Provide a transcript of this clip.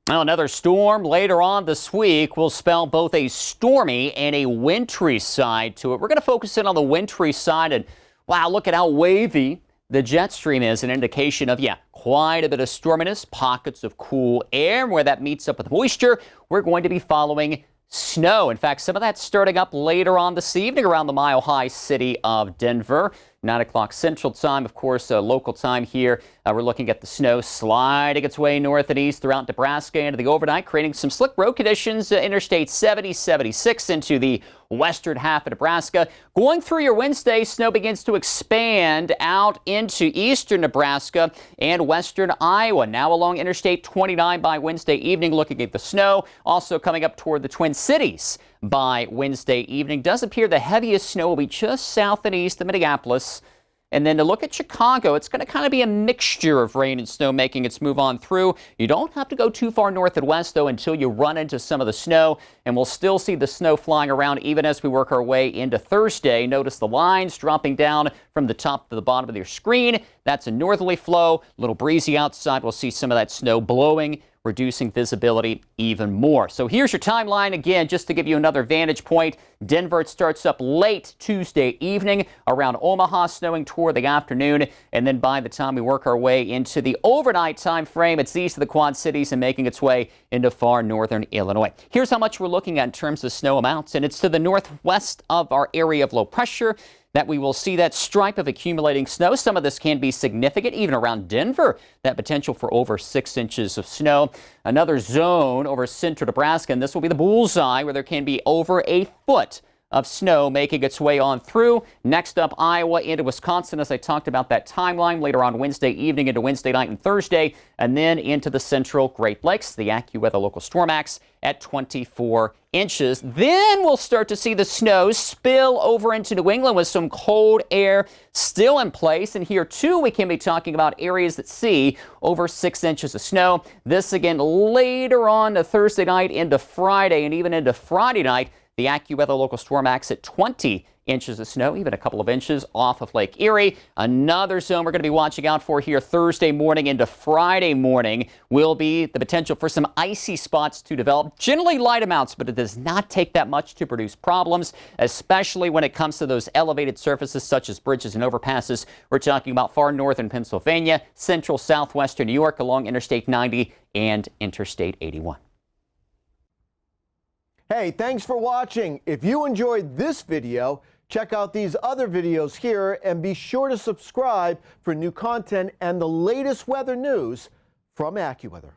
Well, another storm later on this week will spell both a stormy and a wintry side to it. We're going to focus in on the wintry side, and wow, look at how wavy the jet stream is, an indication of, quite a bit of storminess, pockets of cool air. Where that meets up with moisture, we're going to be following snow. In fact, some of that's starting up later on this evening around the mile-high city of Denver. 9 o'clock Central Time, of course, local time here. We're looking at the snow sliding its way north and east throughout Nebraska into the overnight, creating some slick road conditions. Interstate 70, 76 into the western half of Nebraska. Going through your Wednesday, snow begins to expand out into eastern Nebraska and western Iowa. Now along Interstate 29 by Wednesday evening, looking at the snow. Also coming up toward the Twin Cities by Wednesday evening. Does appear the heaviest snow will be just south and east of Minneapolis. And then to look at Chicago, it's going to kind of be a mixture of rain and snow making its move on through. You don't have to go too far north and west, though, until you run into some of the snow. And we'll still see the snow flying around even as we work our way into Thursday. Notice the lines dropping down from the top to the bottom of your screen. That's a northerly flow, a little breezy outside. We'll see some of that snow blowing, reducing visibility even more. So here's your timeline again, just to give you another vantage point. Denver, it starts up late Tuesday evening around Omaha, snowing toward the afternoon. And then by the time we work our way into the overnight time frame, it's east of the Quad Cities and making its way into far northern Illinois. Here's how much we're looking at in terms of snow amounts. And it's to the northwest of our area of low pressure that we will see that stripe of accumulating snow. Some of this can be significant, even around Denver, that potential for over 6 inches of snow. Another zone over central Nebraska, and this will be the bullseye, where there can be over a foot of snow making its way on through. Next up, Iowa into Wisconsin, as I talked about that timeline, later on Wednesday evening into Wednesday night and Thursday, and then into the central Great Lakes, the AccuWeather local storm max at 24 inches. Then we'll start to see the snow spill over into New England with some cold air still in place. And here, too, we can be talking about areas that see over 6 inches of snow. This again later on to Thursday night into Friday and even into Friday night. The AccuWeather local storm max at 20 inches of snow, even a couple of inches off of Lake Erie. Another zone we're going to be watching out for here Thursday morning into Friday morning will be the potential for some icy spots to develop. Generally light amounts, but it does not take that much to produce problems, especially when it comes to those elevated surfaces such as bridges and overpasses. We're talking about far northern Pennsylvania, central southwestern New York along Interstate 90 and Interstate 81. Hey, thanks for watching. If you enjoyed this video, check out these other videos here and be sure to subscribe for new content and the latest weather news from AccuWeather.